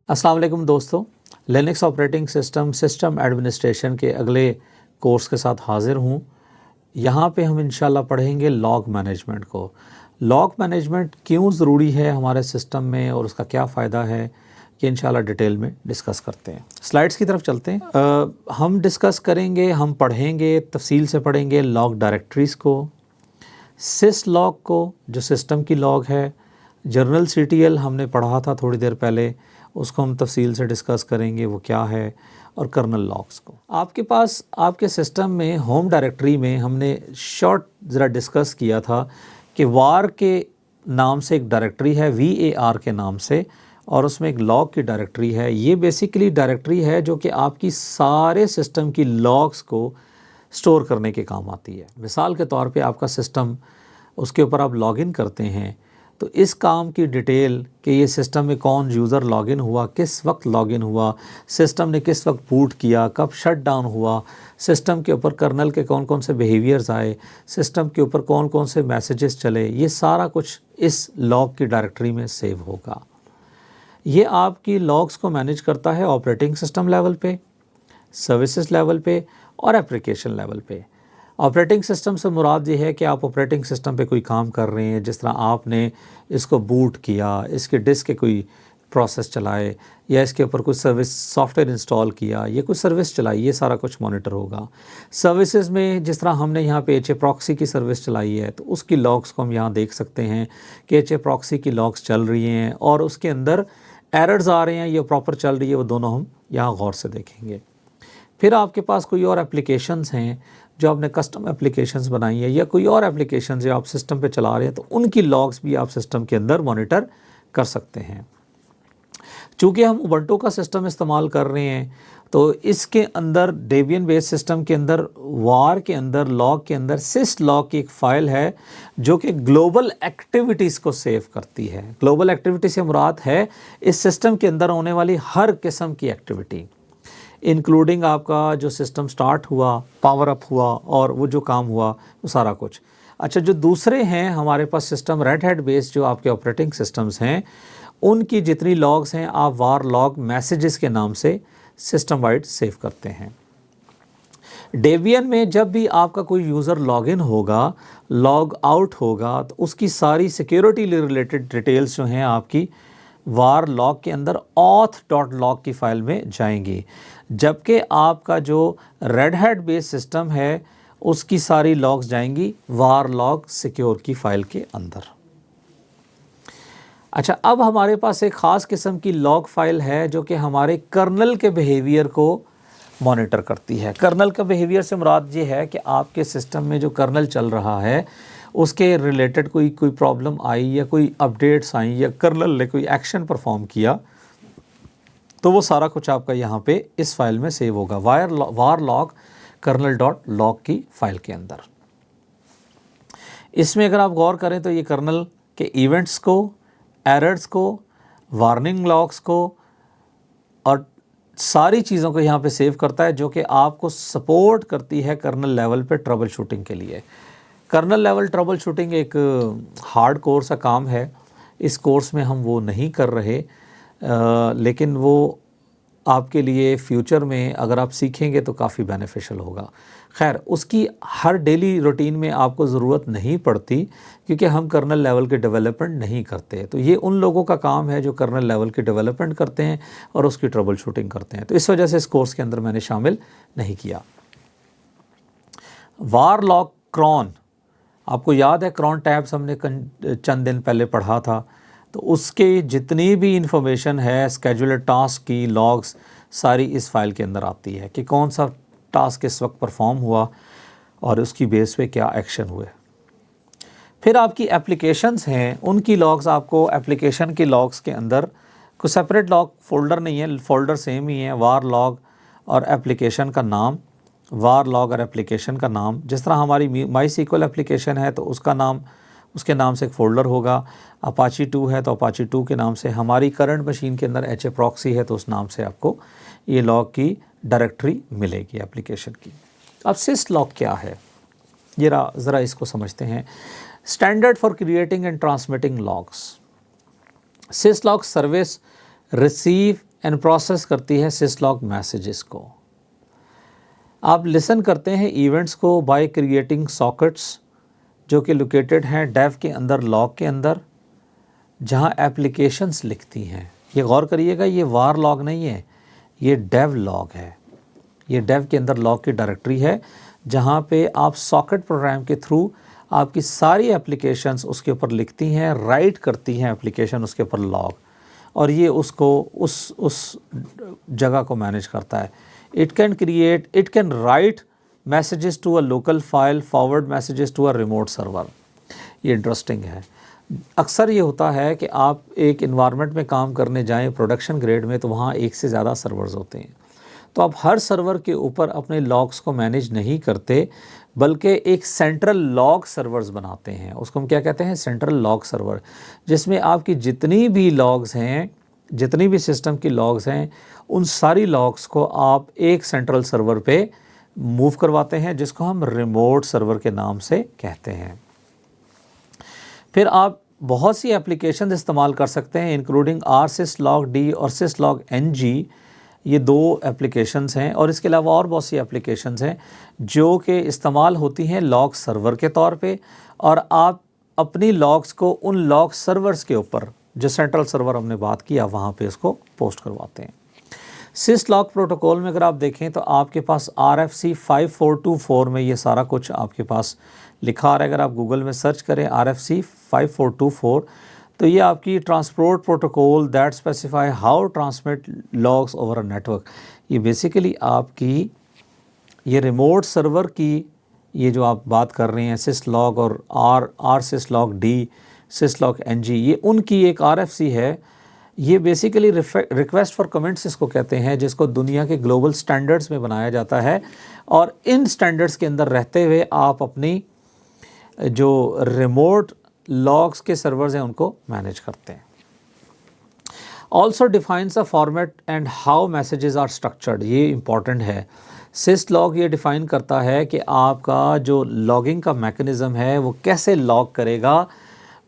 अस्सलाम वालेकुम दोस्तों, लिनक्स ऑपरेटिंग सिस्टम एडमिनिस्ट्रेशन के अगले कोर्स के साथ हाज़िर हूँ। यहाँ पे हम इंशाल्लाह पढ़ेंगे लॉग मैनेजमेंट को। लॉग मैनेजमेंट क्यों ज़रूरी है हमारे सिस्टम में और उसका क्या फ़ायदा है, ये इंशाल्लाह डिटेल में डिस्कस करते हैं। स्लाइड्स की तरफ चलते हैं। हम डिस्कस करेंगे, हम पढ़ेंगे, तफसील से पढ़ेंगे लॉग डायरेक्टरीज़ को, सिस लॉग को जो सिस्टम की लॉग है, जर्नल CTL हमने पढ़ा था थोड़ी देर पहले, उसको हम तफसील से डिस्कस करेंगे वो क्या है, और कर्नल लॉग्स को। आपके पास आपके सिस्टम में होम डायरेक्टरी में हमने शॉर्ट ज़रा डिस्कस किया था कि वार के नाम से एक डायरेक्टरी है, VAR के नाम से, और उसमें एक लॉग की डायरेक्टरी है। ये बेसिकली डायरेक्टरी है जो कि आपकी सारे सिस्टम की लॉग्स को स्टोर करने के काम आती है। मिसाल के तौर पे आपका सिस्टम, उसके ऊपर आप लॉगिन करते हैं तो इस काम की डिटेल कि ये सिस्टम में कौन यूज़र लॉगिन हुआ, किस वक्त लॉगिन हुआ, सिस्टम ने किस वक्त बूट किया, कब शट डाउन हुआ, सिस्टम के ऊपर कर्नल के कौन कौन से बिहेवियर्स आए, सिस्टम के ऊपर कौन कौन से मैसेजेस चले, ये सारा कुछ इस लॉग की डायरेक्टरी में सेव होगा। ये आपकी लॉग्स को मैनेज करता है ऑपरेटिंग सिस्टम लेवल पे, सर्विसेज लेवल पे और एप्लीकेशन लेवल पे। ऑपरेटिंग सिस्टम से मुराद ये है कि आप ऑपरेटिंग सिस्टम पे कोई काम कर रहे हैं, जिस तरह आपने इसको बूट किया, इसके डिस्क के कोई प्रोसेस चलाए, या इसके ऊपर कुछ सर्विस सॉफ्टवेयर इंस्टॉल किया, ये कुछ सर्विस चलाई, ये सारा कुछ मॉनिटर होगा। सर्विसेज में जिस तरह हमने यहाँ पे HA प्रॉक्सी की सर्विस चलाई है तो उसकी लॉग्स को हम यहाँ देख सकते हैं कि HA प्रॉक्सी की लॉग्स चल रही हैं और उसके अंदर एरर्स आ रहे हैं, ये प्रॉपर चल रही है, वो दोनों हम यहाँ गौर से देखेंगे। फिर आपके पास कोई और एप्लीकेशंस हैं जो आपने कस्टम एप्लीकेशंस बनाई है, या कोई और एप्लीकेशन जो आप सिस्टम पे चला रहे हैं, तो उनकी लॉग्स भी आप सिस्टम के अंदर मॉनिटर कर सकते हैं। चूँकि हम उबंटू का सिस्टम इस्तेमाल कर रहे हैं तो इसके अंदर डेबियन बेस्ड सिस्टम के अंदर वार के अंदर लॉग के अंदर सिस लॉग की एक फ़ाइल है जो कि ग्लोबल एक्टिविटीज़ को सेव करती है। ग्लोबल एक्टिविटी से मुराद है इस सिस्टम के अंदर होने वाली हर किस्म की एक्टिविटी, इंक्लूडिंग आपका जो सिस्टम स्टार्ट हुआ, पावर अप हुआ और वो जो काम हुआ, वो सारा कुछ। अच्छा, जो दूसरे हैं हमारे पास सिस्टम रेड हैट बेस्ड जो आपके ऑपरेटिंग सिस्टम्स हैं, उनकी जितनी लॉग्स हैं आप वार लॉग मैसेजेस के नाम से सिस्टम वाइड सेव करते हैं। डेबियन में जब भी आपका कोई यूज़र लॉगिन होगा, लॉग आउट होगा, तो उसकी सारी सिक्योरिटी रिलेटेड डिटेल्स जो हैं आपकी वार लॉग के अंदर auth.log की फ़ाइल में जाएंगी, जबकि आपका जो रेड हैट बेस्ड सिस्टम है उसकी सारी लॉग्स जाएंगी वार लॉग सिक्योर की फ़ाइल के अंदर। अच्छा, अब हमारे पास एक ख़ास किस्म की लॉग फ़ाइल है जो कि हमारे कर्नल के बिहेवियर को मॉनिटर करती है। कर्नल का बिहेवियर से मुराद ये है कि आपके सिस्टम में जो कर्नल चल रहा है उसके रिलेटेड कोई प्रॉब्लम आई या कोई अपडेट्स आई या कर्नल ने कोई एक्शन परफॉर्म किया, तो वो सारा कुछ आपका यहाँ पे इस फाइल में सेव होगा, वार लॉग kernel.log की फ़ाइल के अंदर। इसमें अगर आप गौर करें तो ये कर्नल के इवेंट्स को, एरर्स को, वार्निंग लॉग्स को और सारी चीज़ों को यहाँ पे सेव करता है, जो कि आपको सपोर्ट करती है कर्नल लेवल पे ट्रबल शूटिंग के लिए। कर्नल लेवल ट्रबल शूटिंग एक हार्ड कोर्स का काम है, इस कोर्स में हम वो नहीं कर रहे, लेकिन वो आपके लिए फ्यूचर में अगर आप सीखेंगे तो काफ़ी बेनिफिशियल होगा। खैर, उसकी हर डेली रूटीन में आपको ज़रूरत नहीं पड़ती क्योंकि हम कर्नल लेवल के डेवलपमेंट नहीं करते। तो ये उन लोगों का काम है जो कर्नल लेवल की डेवलपमेंट करते हैं और उसकी ट्रबल शूटिंग करते हैं, तो इस वजह से इस कोर्स के अंदर मैंने शामिल नहीं किया। वार लॉग क्रॉन, आपको याद है क्रॉन टैब्स हमने चंद दिन पहले पढ़ा था, तो उसके जितनी भी इंफॉर्मेशन है स्केड्यूलर टास्क की लॉग्स सारी इस फाइल के अंदर आती है कि कौन सा टास्क किस वक्त परफॉर्म हुआ और उसकी बेस पे क्या एक्शन हुए। फिर आपकी एप्लीकेशंस हैं, उनकी लॉग्स आपको एप्लीकेशन की लॉग्स के अंदर कोई सेपरेट लॉग फोल्डर नहीं है, फोल्डर सेम ही है, वार लॉग और एप्लीकेशन का नाम, वार लॉग और एप्लीकेशन का नाम। जिस तरह हमारी MySQL एप्लीकेशन है तो उसका नाम, उसके नाम से एक फ़ोल्डर होगा, अपाची 2 है तो अपाची 2 के नाम से, हमारी करंट मशीन के अंदर HA प्रॉक्सी है तो उस नाम से आपको ये लॉग की डायरेक्टरी मिलेगी एप्लीकेशन की। अब सिस लॉग क्या है, ये ज़रा इसको समझते हैं। Standard for creating and transmitting logs. Syslog service receive and process करती है syslog मैसेजेस को। आप लिसन करते हैं इवेंट्स को बाय क्रिएटिंग सॉकेट्स जो कि लोकेटेड हैं डेव के अंदर, लॉग के अंदर, जहां एप्लीकेशंस लिखती हैं। ये गौर करिएगा, ये वार लॉग नहीं है, ये डेव लॉग है। ये डेव के अंदर लॉग की डायरेक्टरी है जहां पे आप सॉकेट प्रोग्राम के थ्रू आपकी सारी एप्लीकेशंस उसके ऊपर लिखती हैं, राइट करती हैं एप्लीकेशन उसके ऊपर लॉग, और ये उसको उस जगह को मैनेज करता है। It can write messages to a local file, forward messages to a remote server. ये इंटरेस्टिंग है। अक्सर ये होता है कि आप एक इन्वायरमेंट में काम करने जाएं प्रोडक्शन ग्रेड में, तो वहाँ एक से ज़्यादा सर्वर्स होते हैं, तो आप हर सर्वर के ऊपर अपने लॉग्स को मैनेज नहीं करते, बल्कि एक सेंट्रल लॉग सर्वर्स बनाते हैं। उसको हम क्या कहते हैं? सेंट्रल लॉग सर्वर, जिसमें आपकी जितनी भी लॉग्स हैं, जितनी भी सिस्टम की लॉग्स हैं, उन सारी लॉग्स को आप एक सेंट्रल सर्वर पे मूव करवाते हैं, जिसको हम रिमोट सर्वर के नाम से कहते हैं। फिर आप बहुत सी एप्लीकेशन इस्तेमाल कर सकते हैं, इंक्लूडिंग rsyslog-d और syslog-ng। ये दो एप्लीकेशंस हैं, और इसके अलावा और बहुत सी एप्लीकेशंस हैं जो कि इस्तेमाल होती हैं लॉग सर्वर के तौर पे, और आप अपनी लॉग्स को उन लॉग सर्वर्स के ऊपर, जो सेंट्रल सर्वर हमने बात किया, वहाँ पे इसको पोस्ट करवाते हैं। syslog प्रोटोकॉल में अगर आप देखें तो आपके पास RFC 5424 में ये सारा कुछ आपके पास लिखा आ रहा है। अगर आप गूगल में सर्च करें RFC 5424, तो ये आपकी transport protocol that specify how transmit logs over a network. ये बेसिकली आपकी ये रिमोट सर्वर की, ये जो आप बात कर रहे हैं syslog और rsyslog-d, syslog-ng, ये उनकी एक RFC है। ये बेसिकली रिक्वेस्ट फॉर कमेंट्स इसको कहते हैं, जिसको दुनिया के ग्लोबल स्टैंडर्ड्स में बनाया जाता है, और इन स्टैंडर्ड्स के अंदर रहते हुए आप अपनी जो रिमोट लॉग्स के सर्वर्स हैं उनको मैनेज करते हैं। Also defines a format and how messages are structured. ये इंपॉर्टेंट है। syslog ये डिफ़ाइन करता है कि आपका जो लॉगिंग का मैकेनिज़्म है वो कैसे लॉग करेगा।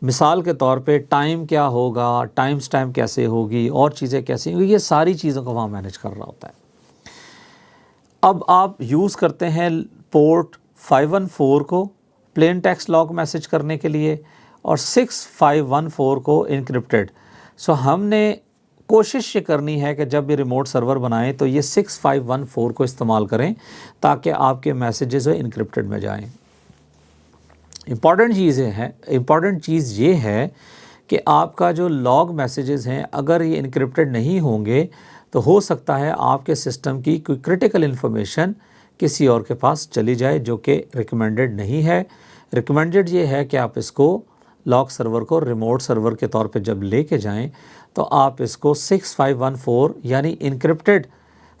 मिसाल के तौर पे टाइम क्या होगा, टाइम स्टैम्प कैसे होगी, और चीज़ें कैसे होंगी, ये सारी चीज़ों को वहाँ मैनेज कर रहा होता है। अब आप यूज़ करते हैं पोर्ट 514 को प्लेन टेक्स्ट लॉग मैसेज करने के लिए, और 6514 को इनक्रिप्टेड। सो हमने कोशिश ये करनी है कि जब भी रिमोट सर्वर बनाएं तो ये 6514 को इस्तेमाल करें, ताकि आपके मैसेजेस इनक्रिप्टेड में जाएं। इम्पॉर्टेंट चीज़ ये है कि आपका जो लॉग मैसेजेस हैं, अगर ये इनक्रिप्टेड नहीं होंगे तो हो सकता है आपके सिस्टम की कोई क्रिटिकल इन्फॉर्मेशन किसी और के पास चली जाए, जो कि रिकमेंडेड नहीं है। रिकमेंडेड ये है कि आप इसको लॉग सर्वर को रिमोट सर्वर के तौर पे जब लेके जाएं, तो आप इसको 6514 यानी इनक्रिप्टेड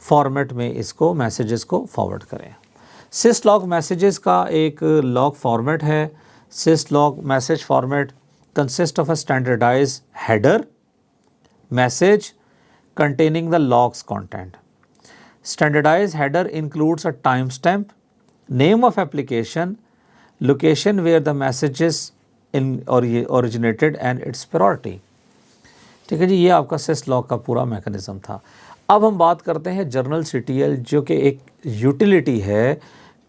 फॉर्मेट में इसको मैसेजेस को फॉरवर्ड करें। syslog मैसेजेस का एक लॉग फॉर्मेट है। syslog message format consist of a standardized header message containing the logs content. Standardized header includes a timestamp, name of application, location where the messages originated and its priority. ठीक है जी, ये आपका syslog का पूरा mechanism था। अब हम बात करते हैं जर्नल CTL, जो कि एक यूटिलिटी है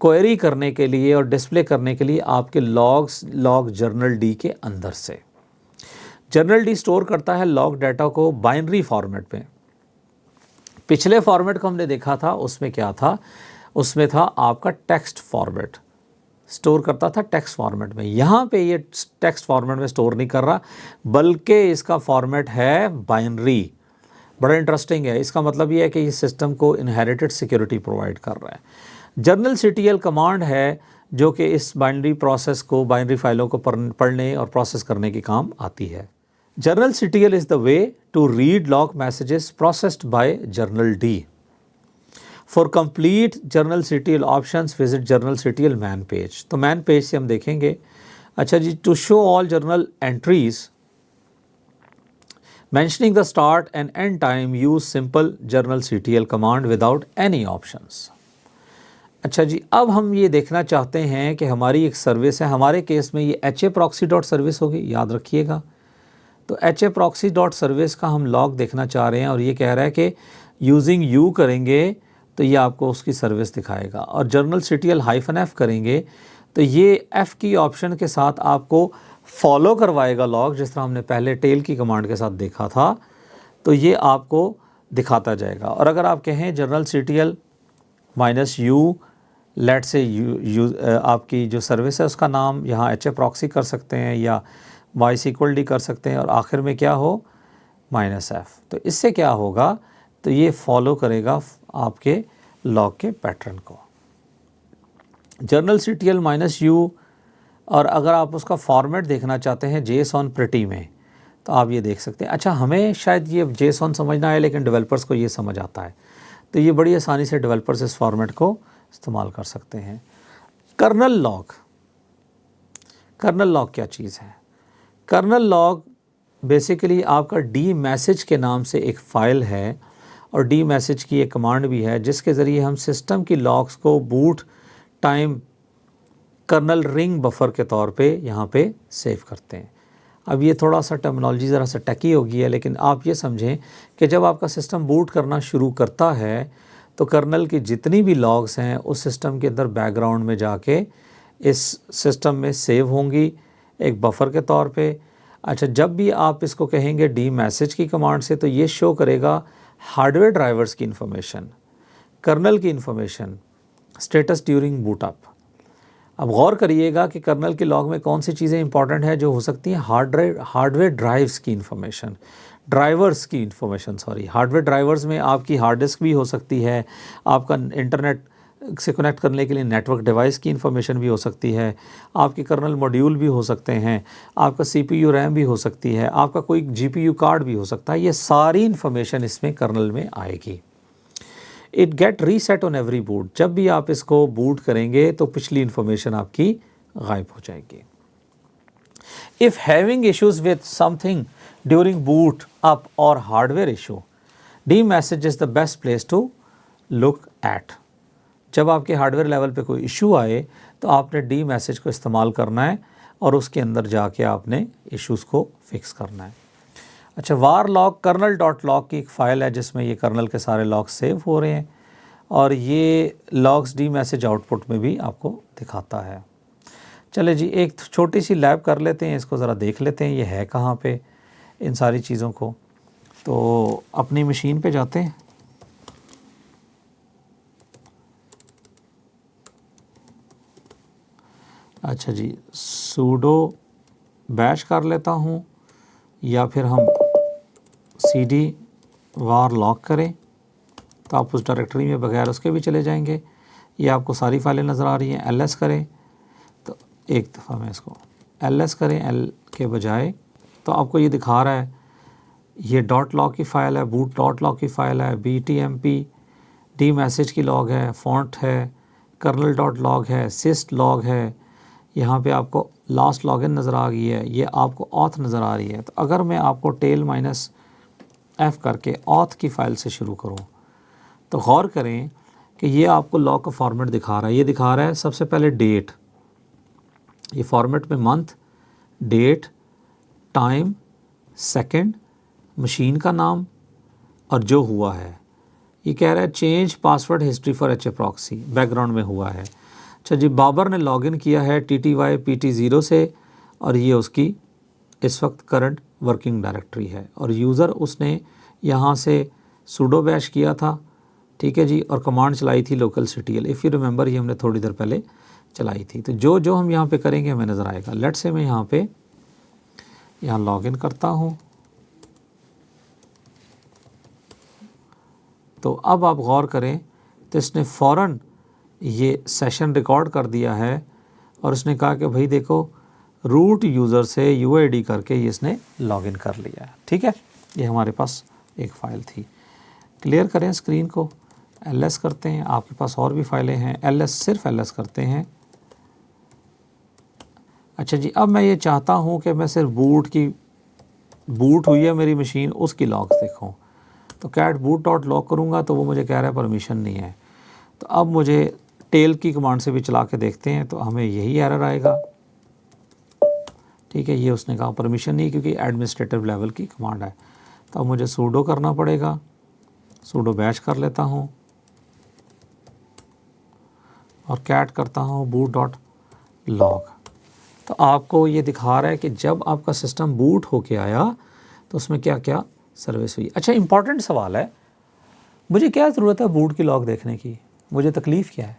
क्वेरी करने के लिए और डिस्प्ले करने के लिए आपके लॉग जर्नल डी के अंदर से। जर्नल डी स्टोर करता है लॉग डाटा को बाइनरी फॉर्मेट में। पिछले फॉर्मेट को हमने देखा था, उसमें क्या था? उसमें था आपका टेक्स्ट फॉर्मेट, स्टोर करता था टेक्स्ट फॉर्मेट में। यहाँ पे ये टेक्स्ट फॉर्मेट में स्टोर नहीं कर रहा, बल्कि इसका फॉर्मेट है बाइनरी। बड़ा इंटरेस्टिंग है। इसका मतलब ये है कि ये सिस्टम को इनहेरिटेड सिक्योरिटी प्रोवाइड कर रहा है। जर्नल CTL कमांड है जो कि इस बाइनरी प्रोसेस को, बाइनरी फाइलों को पढ़ने और प्रोसेस करने के काम आती है। Journal CTL is the way to read log messages processed by Journal D. For complete Journal CTL options, visit Journal CTL man page. तो man page से हम देखेंगे। अच्छा जी, to show all journal entries mentioning the start and end time, use simple Journal CTL command without any options. अच्छा जी, अब हम ये देखना चाहते हैं कि हमारी एक सर्विस है, हमारे केस में ये HAProxy.service होगी, याद रखिएगा। तो HAProxy.service का हम लॉग देखना चाह रहे हैं और ये कह रहा है कि यूजिंग यू करेंगे तो ये आपको उसकी सर्विस दिखाएगा, और जर्नल CTL-F करेंगे तो ये F की ऑप्शन के साथ आपको फॉलो करवाएगा लॉग, जिस तरह हमने पहले टेल की कमांड के साथ देखा था, तो ये आपको दिखाता जाएगा। और अगर आप कहें जर्नल CTL-U लेट से आपकी जो सर्विस है उसका नाम यहाँ HAProxy कर सकते हैं या MySQLD कर सकते हैं और आखिर में क्या हो -F, तो इससे क्या होगा, तो ये फॉलो करेगा आपके लॉग के पैटर्न को। जर्नल CTL-U, और अगर आप उसका फॉर्मेट देखना चाहते हैं JSON Pretty में तो आप ये देख सकते हैं। अच्छा, हमें शायद ये JSON समझना है लेकिन डेवलपर्स को ये समझ आता है, तो ये बड़ी आसानी से डेवलपर्स इस फॉर्मेट को इस्तेमाल कर सकते हैं। कर्नल लॉग, कर्नल लॉग क्या चीज़ है? कर्नल लॉग बेसिकली आपका dmesg के नाम से एक फ़ाइल है और dmesg की एक कमांड भी है जिसके ज़रिए हम सिस्टम की लॉग्स को boot time kernel ring buffer के तौर पे यहाँ पे सेव करते हैं। अब ये थोड़ा सा टर्मिनोलॉजी ज़रा सा टकी होगी है, लेकिन आप ये समझें कि जब आपका सिस्टम बूट करना शुरू करता है तो कर्नल की जितनी भी लॉग्स हैं उस सिस्टम के अंदर बैकग्राउंड में जाके इस सिस्टम में सेव होंगी एक बफ़र के तौर पे। अच्छा, जब भी आप इसको कहेंगे dmesg की कमांड से तो ये शो करेगा हार्डवेयर ड्राइवर्स की इंफॉर्मेशन, कर्नल की इंफॉर्मेशन, स्टेटस ड्यूरिंग बूटअप। अब गौर करिएगा कि कर्नल के लॉग में कौन सी चीज़ें इंपॉर्टेंट है जो हो सकती हैं, हार्डवेयर ड्राइव्स की इंफॉर्मेशन, ड्राइवर्स की इंफॉर्मेशन, हार्डवेयर ड्राइवर्स में आपकी हार्ड डिस्क भी हो सकती है, आपका इंटरनेट से कनेक्ट करने के लिए नेटवर्क डिवाइस की इंफॉर्मेशन भी हो सकती है, आपके कर्नल मॉड्यूल भी हो सकते हैं, आपका CPU रैम भी हो सकती है, आपका कोई GPU कार्ड भी हो सकता है। ये सारी इंफॉर्मेशन इसमें कर्नल में आएगी। It get reset on every boot, जब भी आप इसको बूट करेंगे तो पिछली इंफॉर्मेशन आपकी गायब हो जाएगी। If having issues with something during boot up और hardware issue, dmesg is the best place to look at. जब आपके हार्डवेयर लेवल पे कोई इशू आए तो आपने dmesg को इस्तेमाल करना है और उसके अंदर जाके आपने इश्यूज़ को फिक्स करना है। अच्छा, वार लॉग kernel.log की एक फ़ाइल है जिसमें ये कर्नल के सारे लॉग्स सेव हो रहे हैं और ये लॉग्स dmesg आउटपुट में भी आपको दिखाता है। चले जी, एक छोटी सी लैब कर लेते हैं, इसको ज़रा देख लेते हैं ये है कहाँ पे इन सारी चीज़ों को। तो अपनी मशीन पे जाते हैं, अच्छा जी, सूडो बैश कर लेता हूँ या फिर हम cd var लॉक करें तो आप उस डायरेक्टरी में बगैर उसके भी चले जाएंगे। ये आपको सारी फाइलें नज़र आ रही हैं। ls करें तो एक दफ़ा मैं इसको ls करें l के बजाय तो आपको ये दिखा रहा है ये .log की फ़ाइल है, boot.log की फ़ाइल है, btmp dmesg की लॉग है, फॉन्ट है, kernel.log है, syst log है, यहाँ पे आपको लास्ट लॉगिन नज़र आ गई है, ये आपको auth नज़र आ रही है। तो अगर मैं आपको tail-f करके auth की फ़ाइल से शुरू करूँ तो गौर करें कि ये आपको लॉग का फॉर्मेट दिखा रहा है। ये दिखा रहा है सबसे पहले डेट, ये फॉर्मेट में month, date, time, second, machine का नाम और जो हुआ है। ये कह रहा है change password history for HAProxy, background में हुआ है। अच्छा जी, बाबर ने लॉगिन किया है TTY-PT0 से और ये उसकी इस वक्त करंट वर्किंग डायरेक्टरी है और यूज़र उसने यहाँ से sudo बैश किया था, ठीक है जी, और कमांड चलाई थी local CTL। If you remember, ये हमने थोड़ी देर पहले चलाई थी। तो जो जो हम यहाँ पे करेंगे हमें नज़र आएगा। लेट से मैं यहाँ लॉगिन करता हूँ। तो अब आप गौर करें तो इसने फ़ौरन ये सेशन रिकॉर्ड कर दिया है और उसने कहा कि भाई देखो रूट यूज़र से UID करके ये इसने लॉगिन कर लिया है। ठीक है, ये हमारे पास एक फ़ाइल थी। क्लियर करें स्क्रीन को, ls करते हैं। आपके पास और भी फाइलें हैं, ls सिर्फ ls करते हैं। अच्छा जी, अब मैं ये चाहता हूँ कि मैं सिर्फ बूट हुई है मेरी मशीन उसकी लॉग्स देखूँ। तो cat boot.log करूँगा तो वो मुझे कह रहा है परमिशन नहीं है। तो अब मुझे टेल की कमांड से भी चला के देखते हैं तो हमें यही एरर आएगा ठीक है, ये उसने कहा परमिशन नहीं क्योंकि एडमिनिस्ट्रेटिव लेवल की कमांड है। तो अब मुझे सूडो करना पड़ेगा, सूडो बैश कर लेता हूँ और कैट करता हूँ बूट डॉट लॉग। तो आपको ये दिखा रहा है कि जब आपका सिस्टम बूट होके आया तो उसमें क्या क्या सर्विस हुई। अच्छा, इंपॉर्टेंट सवाल है, मुझे क्या ज़रूरत है बूट की लॉग देखने की, मुझे तकलीफ़ क्या है?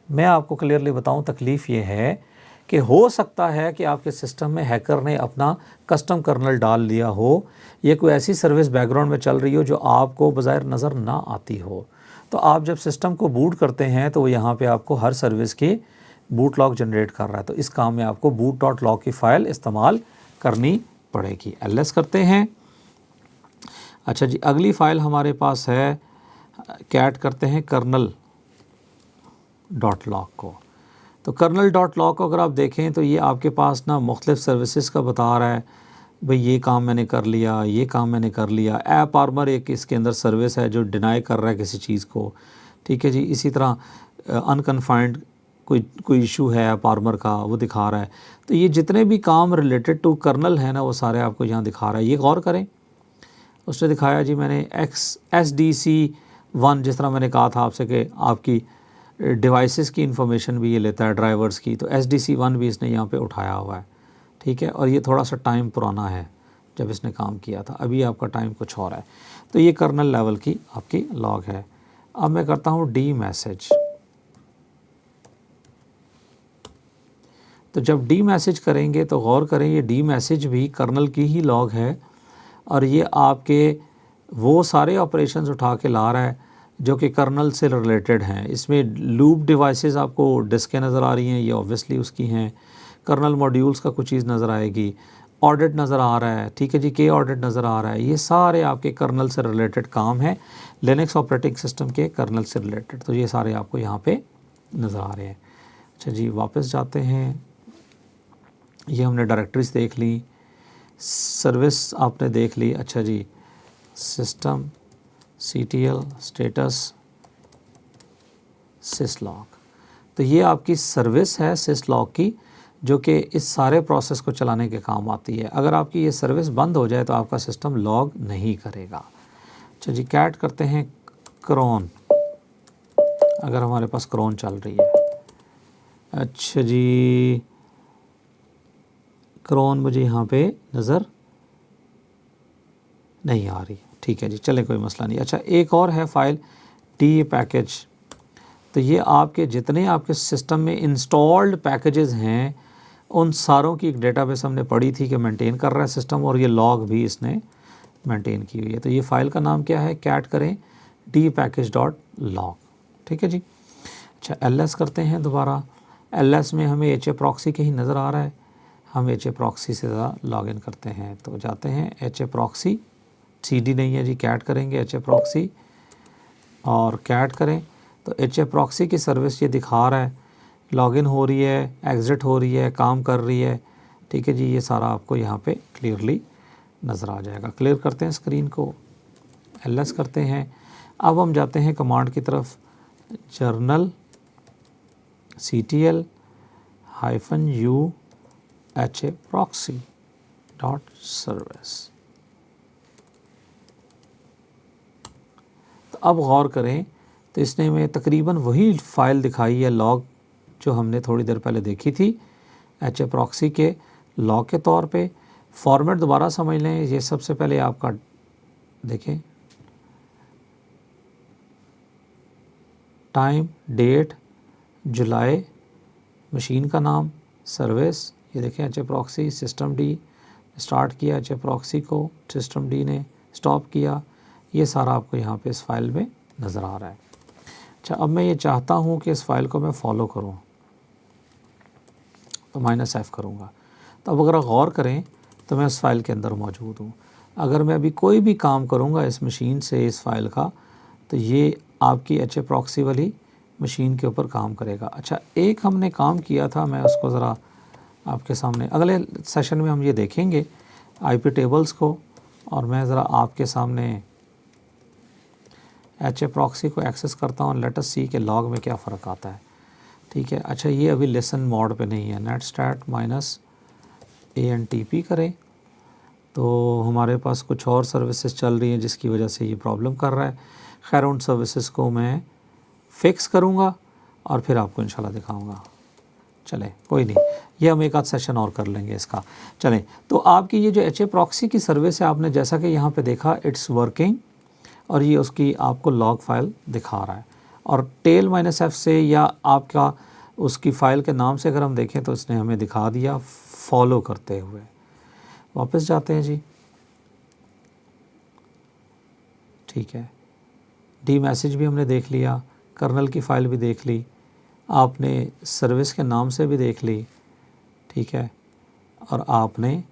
मैं आपको क्लियरली बताऊं, तकलीफ़ ये है कि हो सकता है कि आपके सिस्टम में हैकर ने अपना कस्टम कर्नल डाल लिया हो, ये कोई ऐसी सर्विस बैकग्राउंड में चल रही हो जो आपको बज़ाहिर नज़र ना आती हो। तो आप जब सिस्टम को बूट करते हैं तो यहाँ पे आपको हर सर्विस की बूट लॉग जनरेट कर रहा है। तो इस काम में आपको बूट डॉट लॉग की फ़ाइल इस्तेमाल करनी पड़ेगी। ls करते हैं। अच्छा जी, अगली फ़ाइल हमारे पास है, कैट करते हैं कर्नल डॉट लॉग को। तो कर्नल डॉट लॉग को अगर आप देखें तो ये आपके पास ना मुख्तलिफ़ सर्विसेज का बता रहा है, भाई ये काम मैंने कर लिया, ये काम मैंने कर लिया। ऐप आर्मर एक इसके अंदर सर्विस है जो डिनाई कर रहा है किसी चीज़ को, ठीक है जी। इसी तरह अनकन्फाइंड कोई इशू है ऐप आर्मर का, वो दिखा रहा है। तो ये जितने भी काम रिलेटेड टू कर्नल है ना, वो सारे आपको यहाँ दिखा रहा है। ये गौर करें, उसने दिखाया जी मैंने SDC1, जिस तरह मैंने कहा था आपसे कि आपकी डिवाइसेस की इंफॉर्मेशन भी ये लेता है, ड्राइवर्स की, तो SDC1 भी इसने यहाँ पे उठाया हुआ है, ठीक है। और ये थोड़ा सा टाइम पुराना है जब इसने काम किया था, अभी आपका टाइम कुछ और है। तो ये कर्नल लेवल की आपकी लॉग है। अब मैं करता हूँ डी मैसेज। तो जब डी मैसेज करेंगे तो गौर करें, ये डी मैसेज भी कर्नल की ही लॉग है और ये आपके वो सारे ऑपरेशंस उठा के ला रहा है जो कि कर्नल से रिलेटेड हैं। इसमें लूप डिवाइसेस आपको डिस्कें नज़र आ रही हैं, ये ऑब्वियसली उसकी हैं। कर्नल मॉड्यूल्स का कुछ चीज़ नज़र आएगी, ऑडिट नज़र आ रहा है, ठीक है जी, के ऑडिट नज़र आ रहा है। ये सारे आपके कर्नल से रिलेटेड काम है, लिनक्स ऑपरेटिंग सिस्टम के कर्नल से रिलेटेड। तो ये सारे आपको यहाँ पे नज़र आ रहे हैं। अच्छा जी, वापस जाते हैं। ये हमने डायरेक्टरीज देख ली, सर्विस आपने देख ली। अच्छा जी, सिस्टम CTL स्टेटस syslog, तो ये आपकी सर्विस है syslog की, जो कि इस सारे प्रोसेस को चलाने के काम आती है। अगर आपकी ये सर्विस बंद हो जाए तो आपका सिस्टम लॉग नहीं करेगा। अच्छा जी, कैट करते हैं क्रोन, अगर हमारे पास क्रोन चल रही है। अच्छा जी, क्रोन मुझे यहाँ पे नज़र नहीं आ रही, ठीक है जी, चले कोई मसला नहीं। अच्छा, एक और है फाइल टी पैकेज। तो ये आपके जितने आपके सिस्टम में इंस्टॉल्ड पैकेजेस हैं उन सारों की एक डेटाबेस हमने पढ़ी थी कि मेंटेन कर रहा है सिस्टम, और ये लॉग भी इसने मेंटेन की हुई है। तो ये फ़ाइल का नाम क्या है, कैट करें डी पैकेज डॉट लॉग, ठीक है जी। अच्छा, ls करते हैं दोबारा। ls में हमें HA प्रॉक्सी के ही नज़र आ रहा है, हम HA प्रॉक्सी से लॉग इन करते हैं। तो जाते हैं HA प्रॉक्सी, CD नहीं है जी, कैट करेंगे HA प्रॉक्सी और कैट करें तो HA प्रॉक्सी की सर्विस ये दिखा रहा है, लॉगिन हो रही है, एग्ज़िट हो रही है, काम कर रही है, ठीक है जी। ये सारा आपको यहाँ पे क्लियरली नज़र आ जाएगा। क्लियर करते हैं स्क्रीन को, ls करते हैं। अब हम जाते हैं कमांड की तरफ, journal CTL -u HA proxy dot service. तो अब गौर करें तो इसने हमें तकरीबन वही फ़ाइल दिखाई है लॉग जो हमने थोड़ी देर पहले देखी थी, HA प्रॉक्सी के लॉग के तौर पे। फॉर्मेट दोबारा समझ लें, ये सबसे पहले आपका देखें, टाइम, डेट, जुलाई, मशीन का नाम, सर्विस, ये देखें HA proxy, system D start किया HA प्रॉक्सी को, सिस्टम डी ने स्टॉप किया। ये सारा आपको यहाँ पे इस फाइल में नज़र आ रहा है। अच्छा, अब मैं ये चाहता हूँ कि इस फाइल को मैं फॉलो करूँ तो -f करूँगा। तो अब अगर गौर करें तो मैं इस फाइल के अंदर मौजूद हूँ। अगर मैं अभी कोई भी काम करूँगा इस मशीन से, इस फाइल का, तो ये आपकी HA प्रॉक्सी वाली मशीन के ऊपर काम करेगा। अच्छा, एक हमने काम किया था, मैं उसको ज़रा आपके सामने, अगले सेशन में हम ये देखेंगे IP टेबल्स को, और मैं ज़रा आपके सामने HA प्रॉक्सी को एक्सेस करता हूँ। लेट अस सी के लॉग में क्या फ़र्क आता है, ठीक है। अच्छा, ये अभी लेसन मोड पे नहीं है, नेट स्टार्ट ANTP करें तो हमारे पास कुछ और सर्विसेज चल रही हैं जिसकी वजह से ये प्रॉब्लम कर रहा है। खैर उन सर्विसेज को मैं फ़िक्स करूँगा और फिर आपको इंशाल्लाह दिखाऊँगा। चलें कोई नहीं, ये हम एक आध सेशन और कर लेंगे इसका। चलें, तो आपकी ये जो HA प्रॉक्सी की सर्विस है, आपने जैसा कि यहाँ पे देखा इट्स वर्किंग, और ये उसकी आपको लॉग फाइल दिखा रहा है। और टेल -f से या आपका उसकी फ़ाइल के नाम से अगर हम देखें तो इसने हमें दिखा दिया फॉलो करते हुए। वापस जाते हैं जी, ठीक है। डी मैसेज भी हमने देख लिया, कर्नल की फ़ाइल भी देख ली, आपने सर्विस के नाम से भी देख ली, ठीक है, और आपने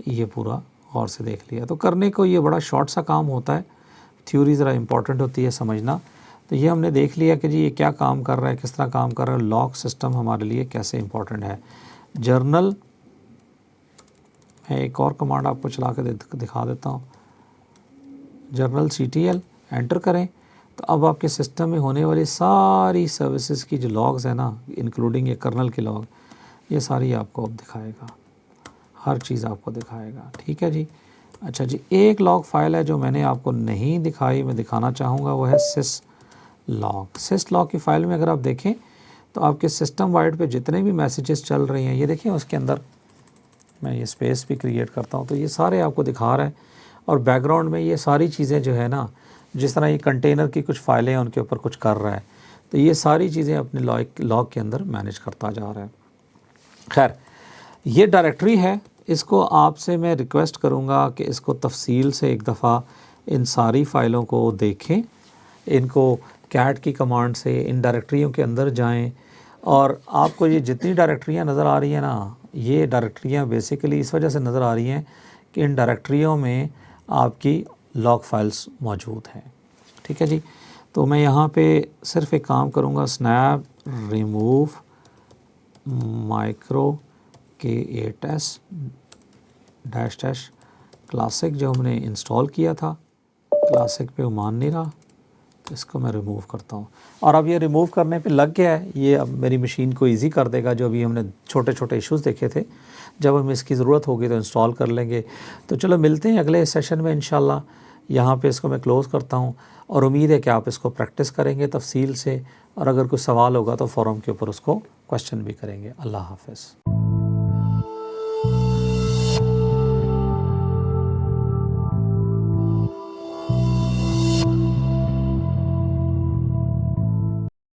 ये पूरा गौर से देख लिया। तो करने को ये बड़ा शॉर्ट सा काम होता है, थ्योरी ज़रा इम्पॉर्टेंट होती है समझना। तो ये हमने देख लिया कि जी ये क्या काम कर रहा है, किस तरह काम कर रहा है, लॉग सिस्टम हमारे लिए कैसे इम्पॉर्टेंट है। जर्नल, मैं एक और कमांड आपको चला के दिखा देता हूँ। जर्नल CTL एंटर करें तो अब आपके सिस्टम में होने वाली सारी सर्विसेज की जो लॉग्स है ना, इंक्लूडिंग ये कर्नल के लॉग, ये सारी आपको अब दिखाएगा, हर चीज़ आपको दिखाएगा। ठीक है जी। अच्छा जी, एक लॉग फाइल है जो मैंने आपको नहीं दिखाई, मैं दिखाना चाहूँगा, वो है सिस लॉग। सिस लॉग की फ़ाइल में अगर आप देखें तो आपके सिस्टम वाइड पे जितने भी मैसेजेस चल रही हैं, ये देखें उसके अंदर मैं ये स्पेस भी क्रिएट करता हूँ तो ये सारे आपको दिखा रहा है। और बैकग्राउंड में ये सारी चीज़ें जो है ना, जिस तरह ये कंटेनर की कुछ फ़ाइलें हैं उनके ऊपर कुछ कर रहा है, तो ये सारी चीज़ें अपने लॉग के अंदर मैनेज करता जा रहा है। खैर, ये डायरेक्टरी है, इसको आपसे मैं रिक्वेस्ट करूँगा कि इसको तफसील से एक दफ़ा इन सारी फ़ाइलों को देखें, इनको कैट की कमांड से इन डायरेक्टरियों के अंदर जाएं, और आपको ये जितनी डायरेक्टरियाँ नज़र आ रही हैं ना, ये डायरेक्टरियाँ बेसिकली इस वजह से नज़र आ रही हैं कि इन डायरेक्टरियों में आपकी लॉग फाइल्स मौजूद हैं। ठीक है जी। तो मैं यहाँ पे सिर्फ एक काम करूँगा, snap remove micro K8s -- classic जो हमने इंस्टॉल किया था, क्लासिक पे वो मान नहीं रहा, तो इसको मैं रिमूव करता हूँ। और अब ये रिमूव करने पे लग गया है, ये अब मेरी मशीन को इजी कर देगा। जो अभी हमने छोटे छोटे इश्यूज़ देखे थे, जब हमें इसकी ज़रूरत होगी तो इंस्टॉल कर लेंगे। तो चलो मिलते हैं अगले सेशन में इंशाल्लाह। यहाँ पे इसको मैं क्लोज़ करता हूँ और उम्मीद है कि आप इसको प्रैक्टिस करेंगे तफसील से, और अगर कोई सवाल होगा तो फ़ोरम के ऊपर उसको क्वेश्चन भी करेंगे। अल्लाह हाफ़िज़।